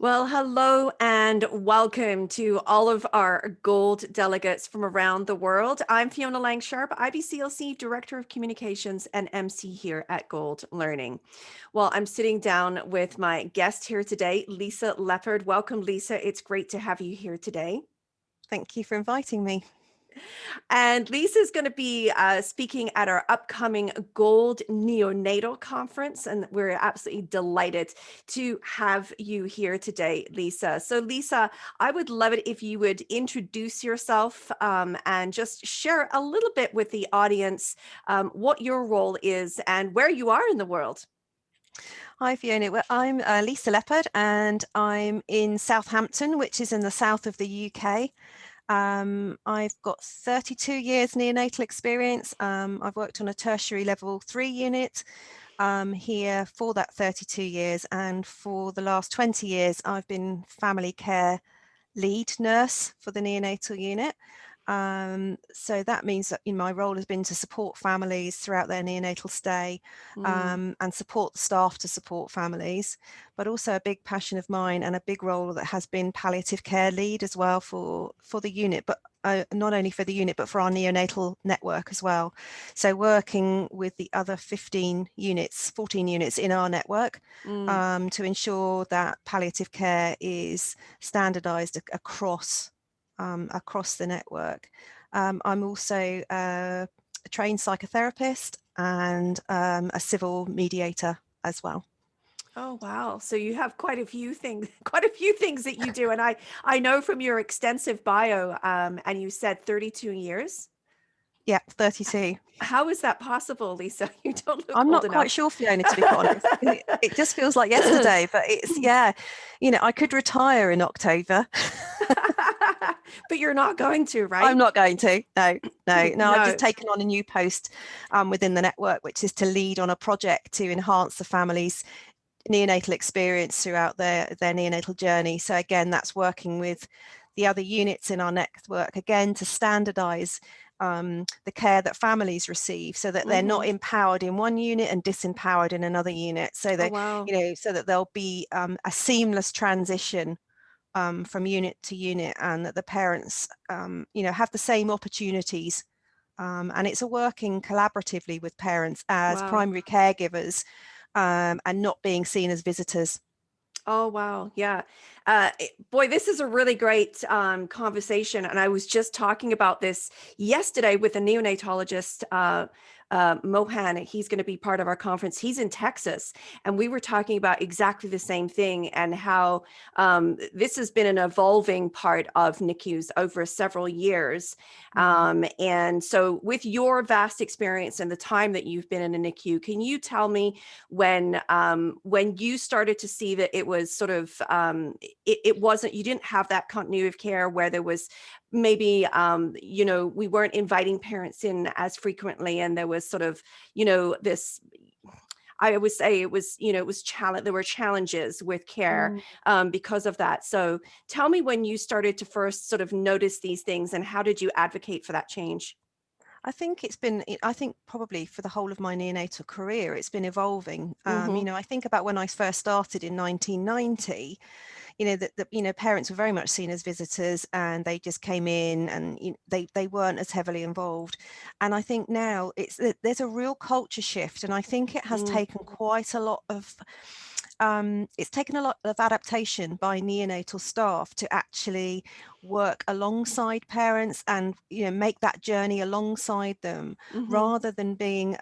Well, hello and welcome to all of our Gold delegates from around the world. I'm Fiona Langsharp, IBCLC Director of Communications and MC here at Gold Learning. Well, I'm sitting down with my guest here today, Lisa Leppard. Welcome, Lisa. It's great to have you here today. Thank you for inviting me. And Lisa's going to be speaking at our upcoming Gold Neonatal Conference. And we're absolutely delighted to have you here today, Lisa. So, Lisa, I would love it if you would introduce yourself and just share a little bit with the audience what your role is and where you are in the world. Hi, Fiona. Well, I'm Lisa Leppard, and I'm in Southampton, which is in the south of the UK. I've got 32 years neonatal experience. I've worked on a tertiary level 3 unit here for that 32 years, and for the last 20 years I've been family care lead nurse for the neonatal unit. So that means that my role has been to support families throughout their neonatal stay, and support the staff to support families, but also a big passion of mine and a big role that has been palliative care lead as well for the unit, but not only for the unit but for our neonatal network as well. So working with the other 14 units in our network to ensure that palliative care is standardized across the network. I'm also a trained psychotherapist and a civil mediator as well. Oh, wow. So you have quite a few things, that you do. And I know from your extensive bio, and you said 32 years. Yeah, 32. How is that possible, Lisa? You don't look I'm old not quite enough. sure, Fiona, to be quite honest. It just feels like yesterday, but I could retire in October. But you're not going to, right? I'm not going to. No. I've just No. taken on a new post within the network, which is to lead on a project to enhance the family's neonatal experience throughout their neonatal journey. So again, that's working with the other units in our network again to standardize the care that families receive, so that they're not empowered in one unit and disempowered in another unit, so that wow. so that there'll be a seamless transition from unit to unit, and that the parents have the same opportunities, and it's a working collaboratively with parents as Wow. primary caregivers, and not being seen as visitors. Oh, wow. Yeah. Boy, this is a really great conversation. And I was just talking about this yesterday with a neonatologist, Mohan. He's going to be part of our conference. He's in Texas. And we were talking about exactly the same thing, and how this has been an evolving part of NICUs over several years. And so with your vast experience and the time that you've been in a NICU, can you tell me when you started to see that it was sort of it wasn't, you didn't have that continuity of care, where there was maybe we weren't inviting parents in as frequently, and there was sort of this, I would say it was challenge, there were challenges with care because of that. So tell me when you started to first sort of notice these things, and how did you advocate for that change? I think probably for the whole of my neonatal career, it's been evolving. I think about when I first started in 1990, that parents were very much seen as visitors, and they just came in, and they weren't as heavily involved. And I think now there's a real culture shift, and I think it has taken quite a lot of it's taken a lot of adaptation by neonatal staff to actually work alongside parents and make that journey alongside them, rather than being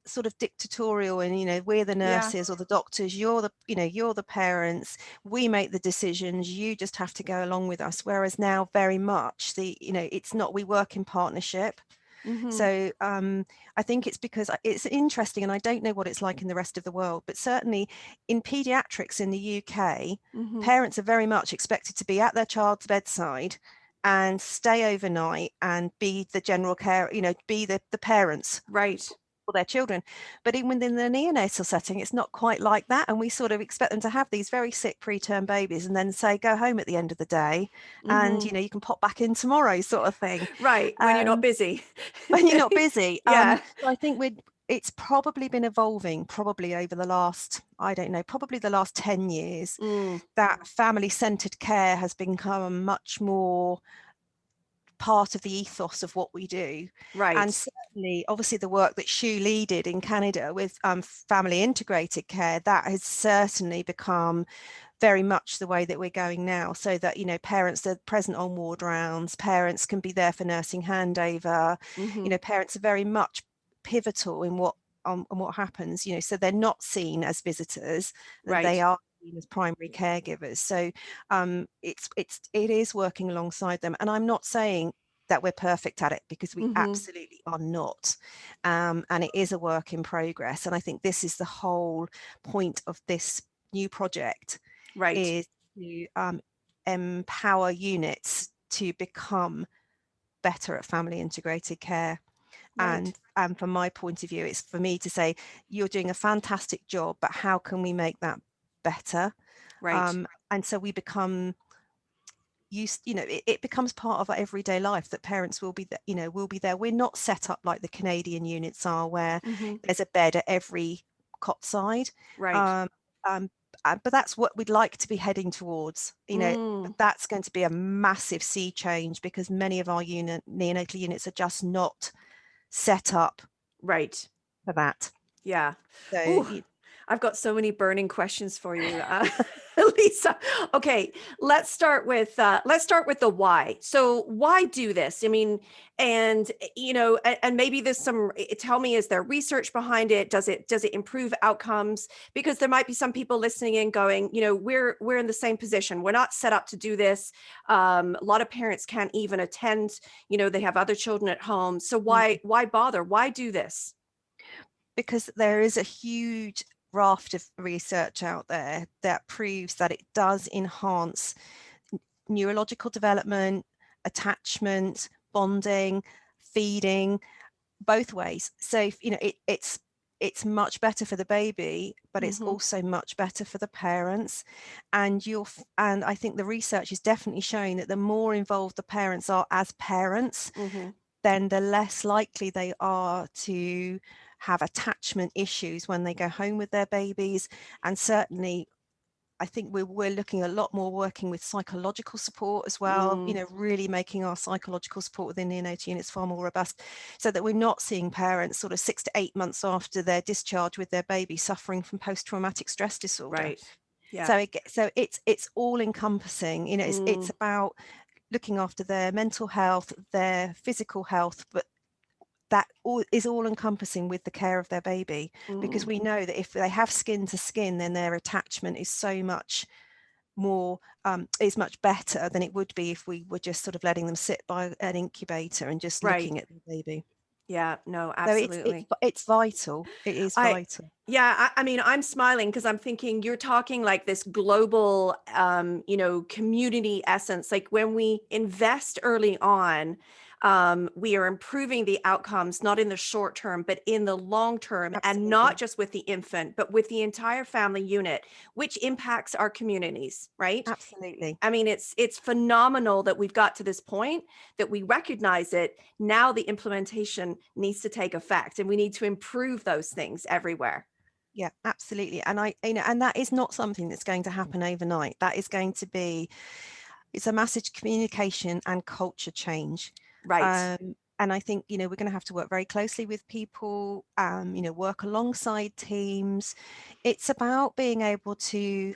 sort of dictatorial, and we're the nurses or the doctors, you're the parents, we make the decisions, you just have to go along with us. Whereas now, very much it's not, we work in partnership. So I think it's because it's interesting, and I don't know what it's like in the rest of the world, but certainly in pediatrics in the UK, parents are very much expected to be at their child's bedside and stay overnight and be the general care, be the parents. Right. For their children. But even within the neonatal setting, it's not quite like that, and we sort of expect them to have these very sick preterm babies and then say go home at the end of the day, and you can pop back in tomorrow, sort of thing. Right, when you're not busy. When you're not busy. Yeah. So I think it's probably been evolving probably over the last, I don't know, probably the last 10 years, that family-centered care has become much more part of the ethos of what we do. And Right. certainly, obviously, the work that Shu Lee did in Canada with family integrated care, that has certainly become very much the way that we're going now, so that, you know, parents are present on ward rounds, parents can be there for nursing handover, you know, parents are very much pivotal in what happens, you know, so they're not seen as visitors, they Right. are seen as primary caregivers. So it is working alongside them, and I'm not saying that we're perfect at it, because we absolutely are not, and it is a work in progress. And I think this is the whole point of this new project, Right. is to empower units to become better at family integrated care. Right. And from my point of view, it's for me to say, you're doing a fantastic job, but how can we make that better? Right. And so we become used, you know, it becomes part of our everyday life that parents will be, you know, will be there. We're not set up like the Canadian units are, where there's a bed at every cot side. Right. Um, um, but that's what we'd like to be heading towards. You know, that's going to be a massive sea change, because many of our neonatal units are just not set up Right. for that. Yeah. So Ooh, I've got so many burning questions for you, Lisa. Okay, let's start with the why. So why do this? I mean, and and maybe there's some. Tell me, is there research behind it? Does it improve outcomes? Because there might be some people listening in going, we're in the same position. We're not set up to do this. A lot of parents can't even attend. They have other children at home. So why bother? Why do this? because there is a huge raft of research out there that proves that it does enhance neurological development, attachment, bonding, feeding, both ways. So it's much better for the baby, but it's also much better for the parents. And I think the research is definitely showing that the more involved the parents are as parents, then the less likely they are to have attachment issues when they go home with their babies. And certainly, I think we're looking a lot more working with psychological support as well, really making our psychological support within neonatal units far more robust, so that we're not seeing parents sort of 6 to 8 months after their discharge with their baby suffering from post-traumatic stress disorder. Right. Yeah. So it's all encompassing, it's about looking after their mental health, their physical health, but that is all encompassing with the care of their baby, because we know that if they have skin to skin, then their attachment is so much more, is much better than it would be if we were just sort of letting them sit by an incubator and just Right. looking at the baby. Yeah. No, So absolutely. it's vital. It is I vital. Yeah, I mean, I'm smiling because I'm thinking you're talking like this global, community essence. Like when we invest early on, we are improving the outcomes, not in the short term, but in the long term, and not Absolutely. just with the infant, but with the entire family unit, which impacts our communities, right? Absolutely. I mean, it's phenomenal that we've got to this point, that we recognize it. Now the implementation needs to take effect, and we need to improve those things everywhere. Yeah, absolutely. And and that is not something that's going to happen overnight. That is going to be, it's a massive communication and culture change. Right. And I think, we're going to have to work very closely with people, work alongside teams. It's about being able to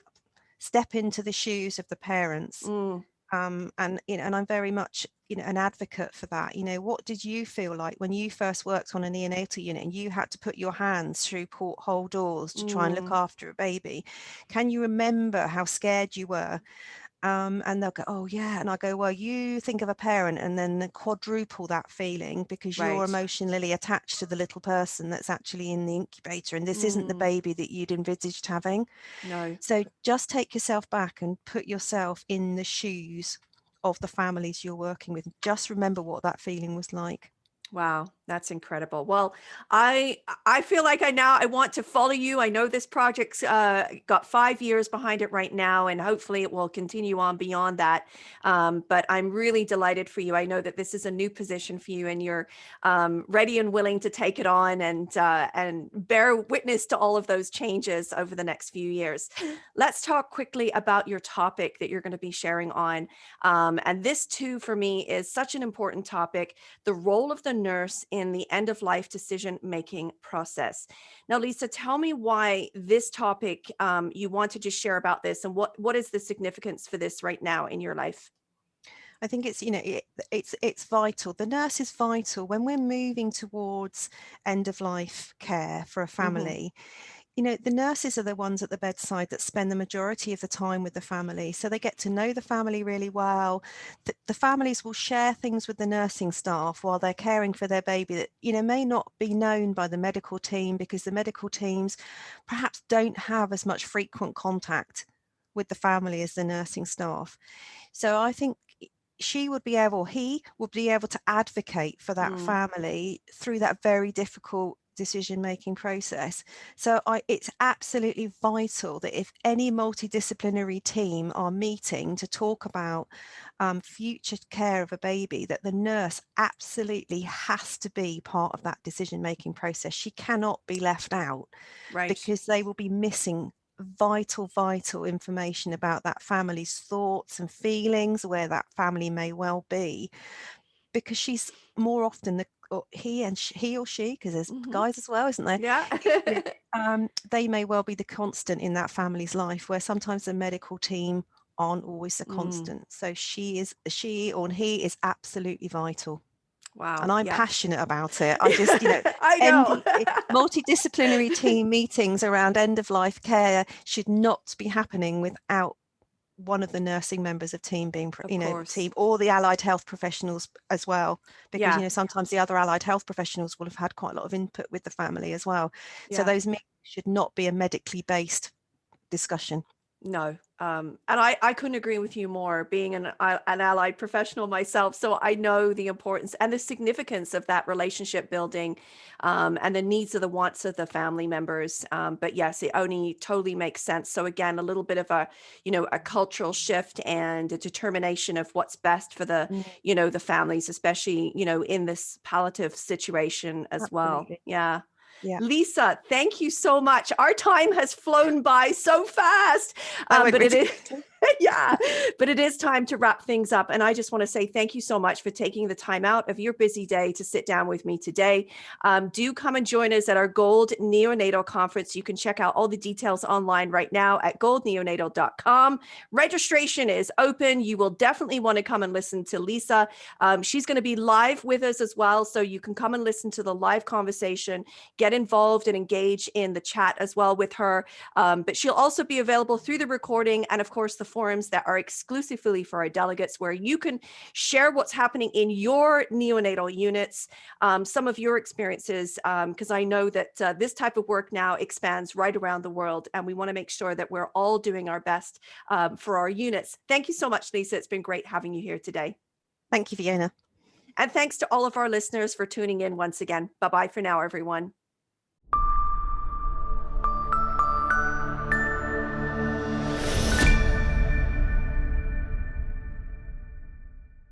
step into the shoes of the parents. Mm, And I'm very much, an advocate for that. What did you feel like when you first worked on a neonatal unit and you had to put your hands through porthole doors to try and look mm, after a baby? Can you remember how scared you were? And they'll go, oh yeah. And I go, well, you think of a parent and then quadruple that feeling, because you're right. emotionally attached to the little person that's actually in the incubator, and this isn't the Mm, baby that you'd envisaged having. no. So just take yourself back and put yourself in the shoes of the families you're working with. Just remember what that feeling was like. Wow, that's incredible. Well, I feel like I want to follow you. I know this project's got 5 years behind it right now, and hopefully it will continue on beyond that. But I'm really delighted for you. I know that this is a new position for you, and you're ready and willing to take it on and bear witness to all of those changes over the next few years. Let's talk quickly about your topic that you're going to be sharing on. And this too, for me, is such an important topic: the role of the nurse in the end of life decision making process. Now, Lisa, tell me why this topic, you wanted to share about this, and what is the significance for this right now in your life? I think it's, it's vital. The nurse is vital when we're moving towards end of life care for a Hmm. family. The nurses are the ones at the bedside that spend the majority of the time with the family. So they get to know the family really well. The families will share things with the nursing staff while they're caring for their baby that, may not be known by the medical team, because the medical teams perhaps don't have as much frequent contact with the family as the nursing staff. So I think he would be able to advocate for that Mm, family through that very difficult decision-making process. So it's absolutely vital that if any multidisciplinary team are meeting to talk about future care of a baby, that the nurse absolutely has to be part of that decision-making process. She cannot be left out, right. because they will be missing vital information about that family's thoughts and feelings, where that family may well be, because she's more often or he or she, because there's Hmm. guys as well, isn't there? Yeah. Yeah. They may well be the constant in that family's life, where sometimes the medical team aren't always the Mm, constant. So she or he is absolutely vital. And wow. I'm Yeah. passionate about it. I just, I know. multidisciplinary team meetings around end of life care should not be happening without one of the nursing members of team being, Of course. team, or the allied health professionals as well, because, Yeah. sometimes the other allied health professionals will have had quite a lot of input with the family as well. So Yeah. those meetings should not be a medically based discussion. No. And I couldn't agree with you more, being an allied professional myself. So I know the importance and the significance of that relationship building, and the needs of the wants of the family members. But yes, it only totally makes sense. So again, a little bit of a cultural shift and a determination of what's best for Mm, the families, especially, in this palliative situation as well. absolutely. Yeah. Yeah. Lisa, thank you so much. Our time has flown by so fast, That went but it really is, quickly. yeah, but it is time to wrap things up. And I just want to say thank you so much for taking the time out of your busy day to sit down with me today. Do come and join us at our Gold Neonatal Conference. You can check out all the details online right now at goldneonatal.com. Registration is open. You will definitely want to come and listen to Lisa. She's going to be live with us as well. So you can come and listen to the live conversation, get involved and engage in the chat as well with her. But she'll also be available through the recording and, of course, the forums that are exclusively for our delegates, where you can share what's happening in your neonatal units, some of your experiences, because I know that this type of work now expands right around the world, and we want to make sure that we're all doing our best for our units. Thank you so much, Lisa. It's been great having you here today. Thank you, Fiona. And thanks to all of our listeners for tuning in once again. Bye-bye for now, everyone.